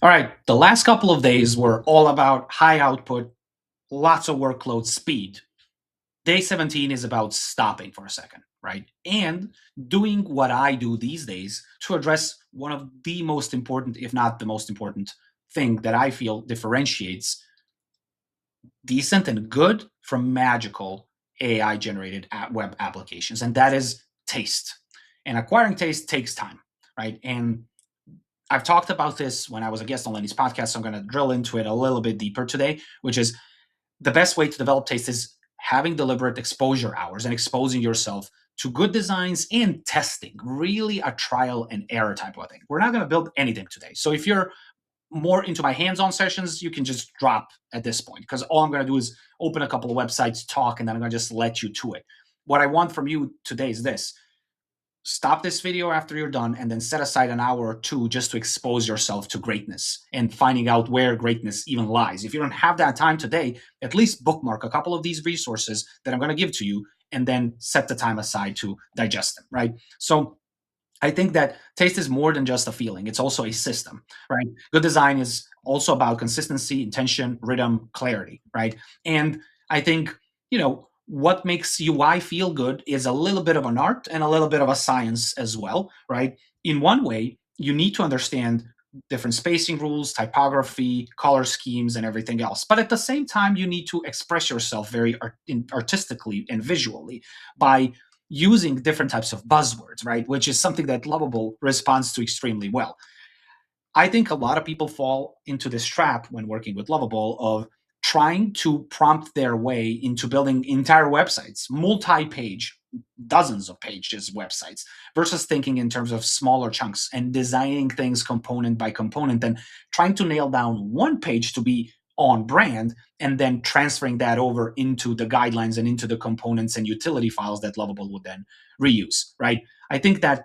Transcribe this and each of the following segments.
All right, the last couple of days were all about high output, lots of workload, speed. Day 17 is about stopping for a second, right? And doing what I do these days to address one of the most important, if not the most important thing that I feel differentiates decent and good from magical AI generated web applications, and that is taste. And acquiring taste takes time, right? And I've talked about this when I was a guest on Lenny's podcast, so I'm going to drill into it a little bit deeper today, which is the best way to develop taste is having deliberate exposure hours and exposing yourself to good designs and testing, really a trial and error type of thing. We're not going to build anything today. So if you're more into my hands-on sessions, you can just drop at this point because all I'm going to do is open a couple of websites, talk, and then I'm going to just let you to it. What I want from you today is this: stop this video after you're done and then set aside an hour or two just to expose yourself to greatness and finding out where greatness even lies. If you don't have that time today, at least bookmark a couple of these resources that I'm going to give to you and then set the time aside to digest them, right? So I think that taste is more than just a feeling. It's also a system, right? Good design is also about consistency, intention, rhythm, clarity, right? And I think, what makes UI feel good is a little bit of an art and a little bit of a science as well, right? In one way, you need to understand different spacing rules, typography, color schemes, and everything else. But at the same time, you need to express yourself very artistically and visually by using different types of buzzwords, right? Which is something that Lovable responds to extremely well. I think a lot of people fall into this trap when working with Lovable of trying to prompt their way into building entire websites, multi-page, dozens of pages websites, versus thinking in terms of smaller chunks and designing things component by component and trying to nail down one page to be on brand and then transferring that over into the guidelines and into the components and utility files that Lovable would then reuse, right? I think that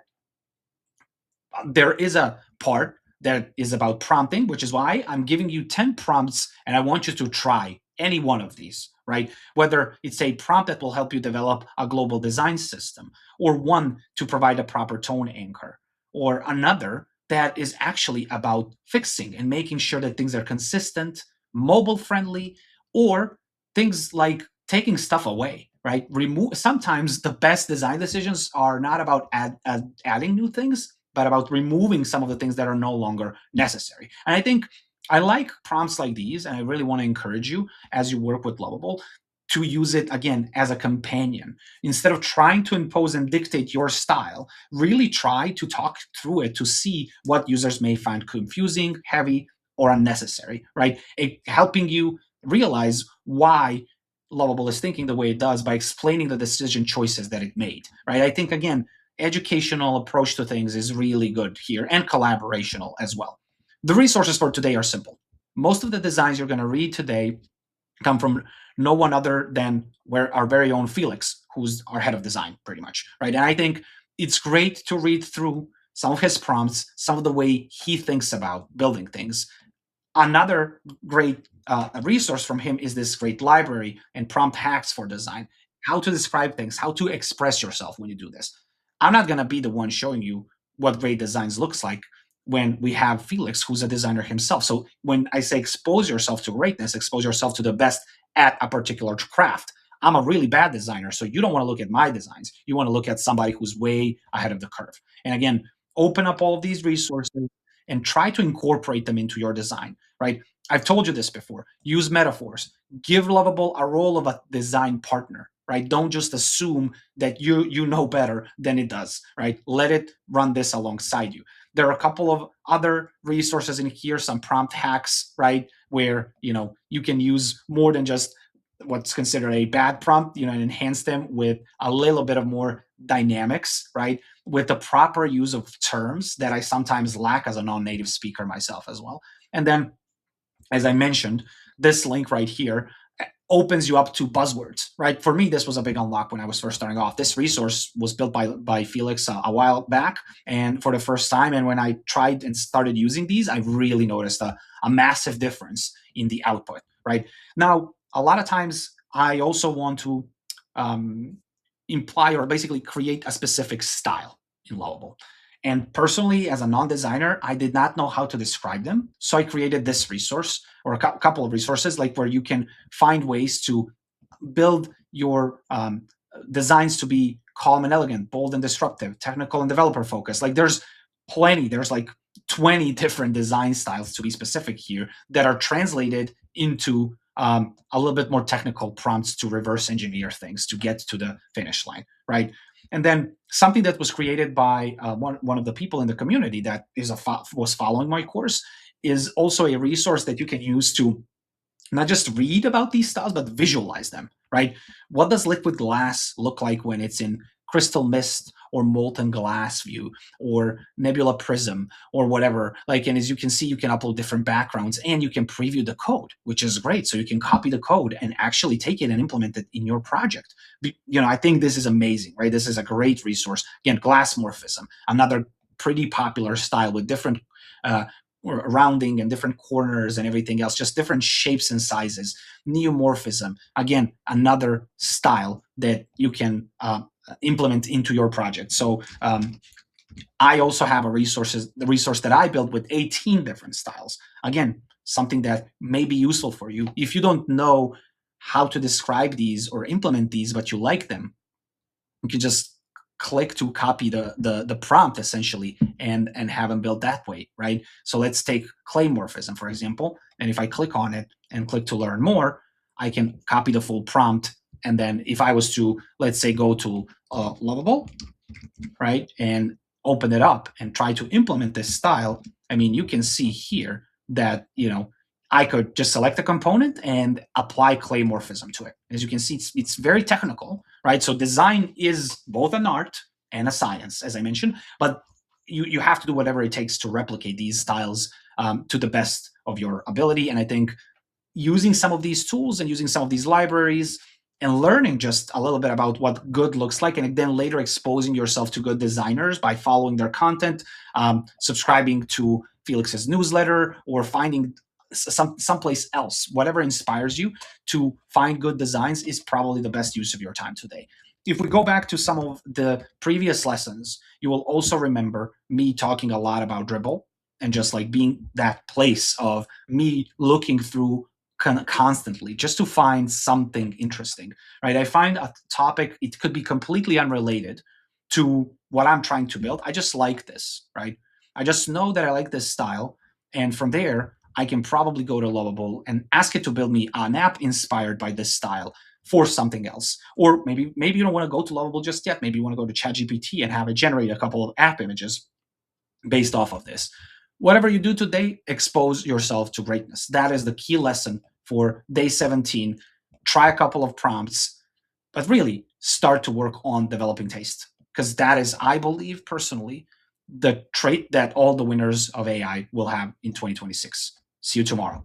there is a part that is about prompting, which is why I'm giving you 10 prompts and I want you to try any one of these, right? Whether it's a prompt that will help you develop a global design system, or one to provide a proper tone anchor, or another that is actually about fixing and making sure that things are consistent, mobile friendly, or things like taking stuff away, right? Remove sometimes the best design decisions are not about adding new things, but about removing some of the things that are no longer necessary. And I think I like prompts like these, and I really want to encourage you as you work with Lovable to use it again as a companion. Instead of trying to impose and dictate your style, really try to talk through it to see what users may find confusing, heavy, or unnecessary, right? Helping you realize why Lovable is thinking the way it does by explaining the decision choices that it made, right? I think, again, educational approach to things is really good here and collaborational as well. The resources for today are simple. Most of the designs you're going to read today come from no one other than our very own Felix, who's our head of design, pretty much, right? And I think it's great to read through some of his prompts, some of the way he thinks about building things. Another great resource from him is this great library and prompt hacks for design, how to describe things, how to express yourself when you do this. I'm not going to be the one showing you what great designs looks like when we have Felix, who's a designer himself. So when I say expose yourself to greatness, expose yourself to the best at a particular craft. I'm a really bad designer, so you don't want to look at my designs. You want to look at somebody who's way ahead of the curve. And again, open up all of these resources and try to incorporate them into your design, right? I've told you this before. Use metaphors. Give Lovable a role of a design partner, right? Don't just assume that you know better than it does, right? Let it run this alongside you. There are a couple of other resources in here, some prompt hacks, right? Where you can use more than just what's considered a bad prompt, and enhance them with a little bit of more dynamics, right? With the proper use of terms that I sometimes lack as a non-native speaker myself as well. And then, as I mentioned, this link right here opens you up to buzzwords, right? For me, this was a big unlock when I was first starting off. This resource was built by Felix a while back, and for the first time. And when I tried and started using these, I really noticed a massive difference in the output, right? Now, a lot of times I also want to imply or basically create a specific style in Lovable. And personally, as a non-designer, I did not know how to describe them. So I created this resource, or a couple of resources, like where you can find ways to build your designs to be calm and elegant, bold and disruptive, technical and developer focused. Like there's plenty, there's like 20 different design styles to be specific here that are translated into a little bit more technical prompts to reverse engineer things to get to the finish line, right? And then something that was created by one of the people in the community that was following my course is also a resource that you can use to not just read about these styles, but visualize them, right? What does liquid glass look like when it's in crystal mist or molten glass view or nebula prism or whatever? Like, and as you can see, you can upload different backgrounds and you can preview the code, which is great. So you can copy the code and actually take it and implement it in your project. I think this is amazing, right? This is a great resource. Again, glass morphism, another pretty popular style with different rounding and different corners and everything else, just different shapes and sizes. Neomorphism, again, another style that you can implement into your project. So I also have the resource that I built with 18 different styles. Again, something that may be useful for you. If you don't know how to describe these or implement these, but you like them, you can just click to copy the prompt essentially and have them built that way, right? So let's take clay morphism, for example. And if I click on it and click to learn more, I can copy the full prompt. And then if I was to, let's say, go to Lovable, right, and open it up and try to implement this style, I mean, you can see here that, I could just select a component and apply clay morphism to it. As you can see, it's very technical, right? So design is both an art and a science, as I mentioned, but you have to do whatever it takes to replicate these styles to the best of your ability. And I think using some of these tools and using some of these libraries and learning just a little bit about what good looks like, and then later exposing yourself to good designers by following their content, subscribing to Felix's newsletter, or finding someplace else, whatever inspires you to find good designs is probably the best use of your time today. If we go back to some of the previous lessons, you will also remember me talking a lot about Dribble and just like being that place of me looking through constantly just to find something interesting, right? I find a topic, it could be completely unrelated to what I'm trying to build. I just like this, right? I just know that I like this style. And from there, I can probably go to Lovable and ask it to build me an app inspired by this style for something else. Or maybe you don't want to go to Lovable just yet. Maybe you want to go to ChatGPT and have it generate a couple of app images based off of this. Whatever you do today, expose yourself to greatness. That is the key lesson for day 17. Try a couple of prompts, but really start to work on developing taste, because that is, I believe personally, the trait that all the winners of AI will have in 2026. See you tomorrow.